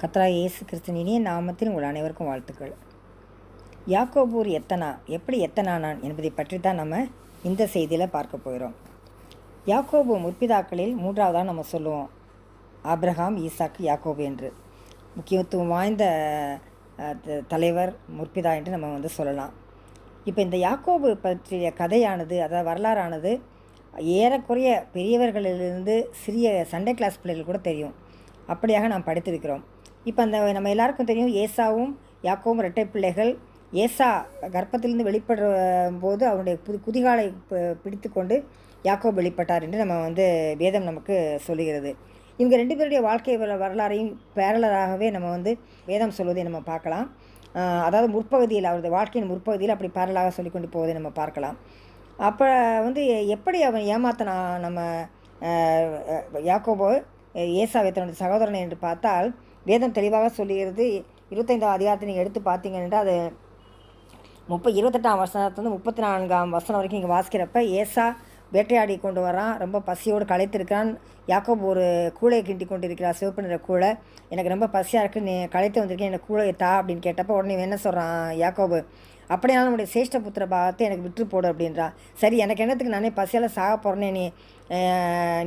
கர்த்தராகிய இயேசு கிறிஸ்துவின் இனிய நாமத்தில் உங்கள் அனைவருக்கும் வாழ்த்துக்கள். யாக்கோபு எப்படி எத்தனானான் என்பதை பற்றி தான் நம்ம இந்த செய்தியில் பார்க்க போகிறோம். யாக்கோபு முற்பிதாக்களில் மூன்றாவதாக நம்ம சொல்லுவோம் ஆபிரகாம், ஈசாக்கு, யாக்கோபு என்று. முக்கியத்துவம் வாய்ந்த தலைவர் முற்பிதா என்று நம்ம சொல்லலாம். இப்போ இந்த யாக்கோபு பற்றிய கதையானது, அதாவது வரலாறானது, ஏறக்குறைய பெரியவர்களிலிருந்து சிறிய சண்டே கிளாஸ் பிள்ளைகள் கூட தெரியும். அப்படியாக நாம் படித்திருக்கிறோம். இப்போ நம்ம எல்லாருக்கும் தெரியும், ஏசாவும் யாக்கோவும் இரட்டை பிள்ளைகள். ஏசா கர்ப்பத்திலிருந்து வெளிப்படுற போது அவனுடைய குதிகாலை பிடித்து கொண்டு யாக்கோபு வெளிப்பட்டார் என்று நம்ம வேதம் நமக்கு சொல்லுகிறது. இவங்க ரெண்டு பேருடைய வாழ்க்கை வரலாறையும் பேரலராகவே நம்ம வேதம் சொல்வதை நம்ம பார்க்கலாம். அதாவது முற்பகுதியில், அவரது வாழ்க்கையின் முற்பகுதியில் அப்படி பேரலாக சொல்லிக்கொண்டு போவதை நம்ம பார்க்கலாம். அப்போ எப்படி அவன் ஏமாத்தனா நம்ம யாக்கோபு ஏசாவை தன்னுடைய சகோதரனை என்று பார்த்தால் வேதம் தெளிவாக சொல்லுகிறது. 25ஆம் அதிகாரத்தை நீங்கள் எடுத்து பார்த்தீங்கன்னா அது 28ஆம் வசனத்துலேருந்து 34ஆம் வசனம் வரைக்கும் இங்கே வாசிக்கிறப்ப ஏசா வேட்டையாடி கொண்டு வரான். ரொம்ப பசியோடு களைத்திருக்கிறான். யாக்கோபு ஒரு கூளை கிண்டி கொண்டு இருக்கிறார், சிவப்பு நிற கூளை. எனக்கு ரொம்ப பசியாக இருக்குது, நீ களைத்து வந்திருக்கேன், எனக்கு கூளை தா அப்படின்னு கேட்டப்போ உடனே என்ன சொல்கிறான் யாக்கோபு, அப்படியாலும் நம்முடைய சேஷ்ட புத்திர பாகத்தை எனக்கு விற்று போடு அப்படின்றான். சரி, எனக்கு என்னத்துக்கு, நானே பசியால் சாக போகிறேனே,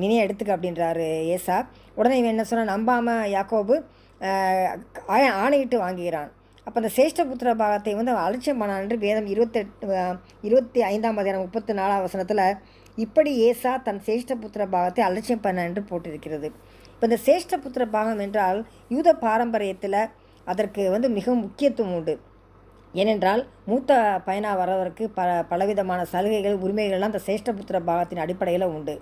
நீனே எடுத்துக்க அப்படின்றாரு ஏசா. உடனே இவன் என்ன சொன்னால், நம்பாமல் யாக்கோபு ஆணையிட்டு வாங்குகிறான். அப்போ அந்த சேஷ்ட புத்திர பாகத்தை அலட்சியம் பண்ணான் என்று வேதம் 25ஆம் அதிகாரம் 34ஆம் வசனத்தில் இப்படி ஏசா தன் சேஷ்ட புத்திர பாகத்தை அலட்சியம் பண்ண என்று போட்டிருக்கிறது. இப்போ இந்த சேஷ்ட புத்திர பாகம் என்றால் யூத பாரம்பரியத்தில் அதற்கு மிகவும் முக்கியத்துவம் உண்டு. ஏனென்றால் மூத்த பையனாக வரவருக்கு பலவிதமான சலுகைகள், உரிமைகள்லாம் அந்த சேஷ்டபுத்திர பாகத்தின் அடிப்படையில் உண்டு.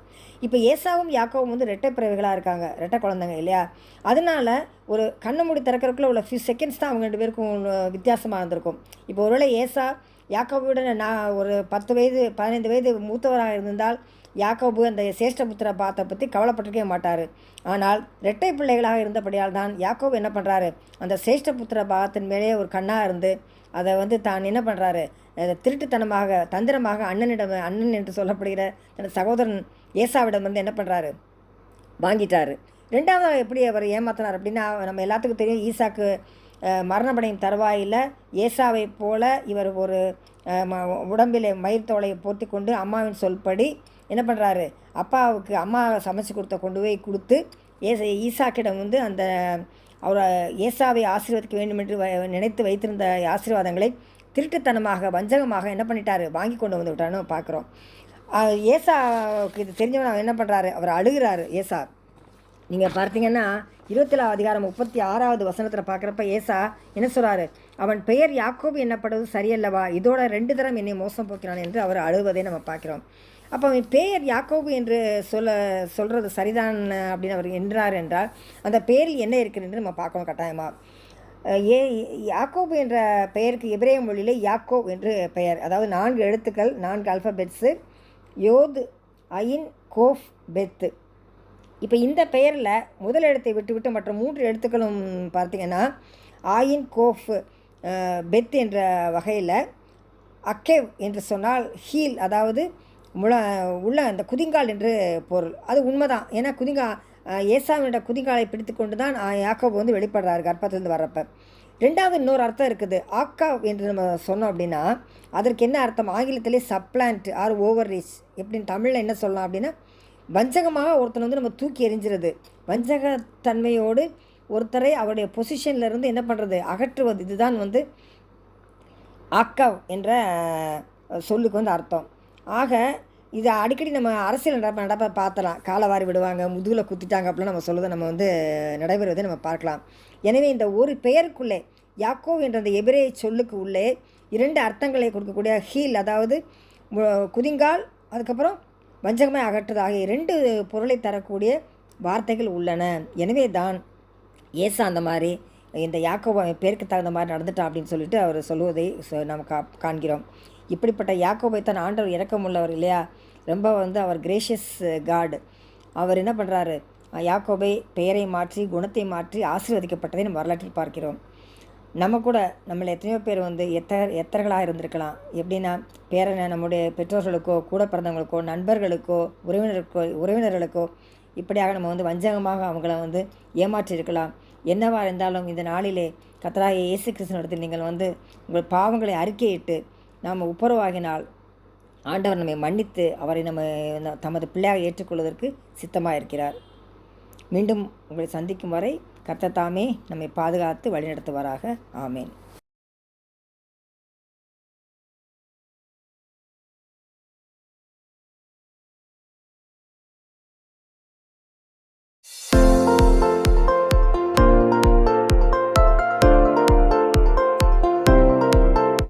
இப்போ ஏசாவும் யாக்கோவும் இரட்டை பிறவைகளாக இருக்காங்க, இரட்டை குழந்தைங்க இல்லையா? அதனால் ஒரு கண்ணு மூடி திறக்கிறதுக்குள்ள உள்ள ஃபியூ செகண்ட்ஸ் தான் அவங்க ரெண்டு பேருக்கும் வித்தியாசமாக இருந்திருக்கும். இப்போ ஒருவேளை ஏசா யாக்கோபுடன் ஒரு 15 வயது மூத்தவராக இருந்தால் யாக்கோபு அந்த சேஷ்டபுத்திர பாகத்தை பற்றி கவலைப்பட்டிருக்கவே மாட்டார். ஆனால் இரட்டை பிள்ளைகளாக இருந்தபடியால் தான் யாக்கோபு என்ன பண்ணுறாரு, அந்த சேஷ்டபுத்திர பாகத்தின் மேலே ஒரு கண்ணாக இருந்து அதை தான் என்ன பண்ணுறாரு, திருட்டுத்தனமாக தந்திரமாக அண்ணன் என்று சொல்லப்படுகிற தன் சகோதரன் ஏசாவிடம் என்ன பண்ணுறாரு, வாங்கிட்டார். ரெண்டாவது எப்படி அவர் ஏமாத்தினார் அப்படின்னா, நம்ம எல்லாத்துக்கும் தெரியும், ஈசாக்கு மரணப்படையும் தருவாயில் ஏசாவை போல இவர் ஒரு உடம்பில் மயிர்த்தோலை போர்த்தி கொண்டு அம்மாவின் சொல்படி என்ன பண்ணுறாரு, அப்பாவுக்கு அம்மா சமைச்சு கொண்டு போய் கொடுத்து ஈசாக்கிடம் அந்த அவரை ஏசாவை ஆசீர்வதிக்க வேண்டும் என்று நினைத்து வைத்திருந்த ஆசீர்வாதங்களை திருட்டுத்தனமாக வஞ்சகமாக என்ன பண்ணிட்டாரு, வாங்கி கொண்டு வந்து விட்டான்னு பார்க்குறோம். ஏசாவுக்கு இது தெரிஞ்சவன் அவன் என்ன பண்ணுறாரு, அவர் அழுகிறாரு ஏசா. நீங்கள் பார்த்தீங்கன்னா 27ஆம் அதிகாரம் 36ஆவது வசனத்தில் பார்க்குறப்ப ஏசா என்ன சொல்கிறாரு, அவன் பெயர் யாக்கோபு என்னப்படுவது சரியல்லவா, இதோட 2 தரம் என்னை மோசம் போக்கிறான் என்று அவர் அழுவதை நம்ம பார்க்குறோம். அப்போ அவன் பெயர் யாக்கோபு என்று சொல்கிறது சரிதான் அப்படின்னு அவர் என்றார் என்றால் அந்த பெயரில் என்ன இருக்குது என்று நம்ம பார்க்கணும் கட்டாயமாக. யாக்கோபு என்ற பெயருக்கு எபிரேய மொழியிலே யாக்கோ என்று பெயர், அதாவது 4 எழுத்துக்கள், 4 அல்ஃபபெட்ஸு, யோது, அயின், கோஃப், பெத்து. இப்போ இந்த பெயரில் முதல் எழுத்தை விட்டுவிட்டு மற்ற 3 எழுத்துக்களும் பார்த்திங்கன்னா ஆயின், கோஃப், பெத் என்ற வகையில் அக்கேவ் என்று சொன்னால் ஹீல், அதாவது உள்ள அந்த குதிங்கால் என்று பொருள். அது உண்மைதான். ஏன்னா ஏசாவினோட குதிங்காலை பிடித்து கொண்டு தான் யாக்கோபு வெளிப்படுறாரு கர்ப்பத்திலிருந்து வர்றப்ப. ரெண்டாவது இன்னொரு அர்த்தம் இருக்குது, ஆக்கா என்று நம்ம சொன்னோம் அப்படின்னா அதற்கு என்ன அர்த்தம், ஆங்கிலத்திலே சப்ளான்ட் ஆர் ஓவர் ரீச், எப்படின்னு தமிழில் என்ன சொல்லலாம் அப்படின்னா வஞ்சகமாக ஒருத்தனை நம்ம தூக்கி எறிஞ்சிருது. வஞ்சகத்தன்மையோடு ஒருத்தரை அவருடைய பொசிஷன்லேருந்து என்ன பண்ணுறது, அகற்றுவது. இதுதான் ஆக்கா என்ற சொல்லுக்கு அர்த்தம். ஆக இதை அடிக்கடி நம்ம அரசியல் நடப்ப பார்த்தலாம். காலவாரி விடுவாங்க, முதுகில் குத்திட்டாங்க அப்படிலாம் நம்ம சொல்லுவதை நம்ம நடைபெறுவதை நம்ம பார்க்கலாம். எனவே இந்த ஒரு பெயருக்குள்ளே யாக்கோ என்ற அந்த எபிரேய சொல்லுக்கு உள்ளே 2 அர்த்தங்களை கொடுக்கக்கூடிய ஹீல், அதாவது குதிங்கால், அதுக்கப்புறம் வஞ்சகமாக அகற்றுது ஆகிய 2 பொருளை தரக்கூடிய வார்த்தைகள் உள்ளன. எனவே தான் ஏசா அந்த மாதிரி இந்த யாக்கோபு பேருக்கு தகுந்த மாதிரி நடந்துட்டான் அப்படின்னு சொல்லிட்டு அவர் சொல்லுவதை நம்ம காண்கிறோம். இப்படிப்பட்ட யாக்கோபை தான் ஆண்டவர் இரக்கமுள்ளவர் இல்லையா, ரொம்ப அவர் கிரேஷியஸ் காட். அவர் என்ன பண்ணுறாரு, யாக்கோபை பெயரை மாற்றி குணத்தை மாற்றி ஆசீர்வதிக்கப்பட்டதை நம்ம வரலாற்றில் பார்க்கிறோம். நம்ம கூட நம்மளை எத்தனையோ பேர் எத்தர்களாக இருந்திருக்கலாம். எப்படின்னா நம்முடைய பெற்றோர்களுக்கோ, கூட பிறந்தவங்களுக்கோ, நண்பர்களுக்கோ, உறவினர்களுக்கோ இப்படியாக நம்ம வஞ்சகமாக அவங்கள ஏமாற்றியிருக்கலாம். என்னவா இருந்தாலும் இந்த நாளிலே கர்த்தராகிய இயேசு கிறிஸ்துவினிடத்தில் நீங்கள் உங்கள் பாவங்களை அறிக்கையிட்டு நாம் ஒப்புரவாகினால் ஆண்டவர் நம்மை மன்னித்து அவரை தமது பிள்ளையாக ஏற்றுக்கொள்வதற்கு சித்தமாக இருக்கிறார். மீண்டும் உங்களை சந்திக்கும் வரை கர்த்தர் தாமே நம்மை பாதுகாத்து வழிநடத்துவாராக. ஆமேன்.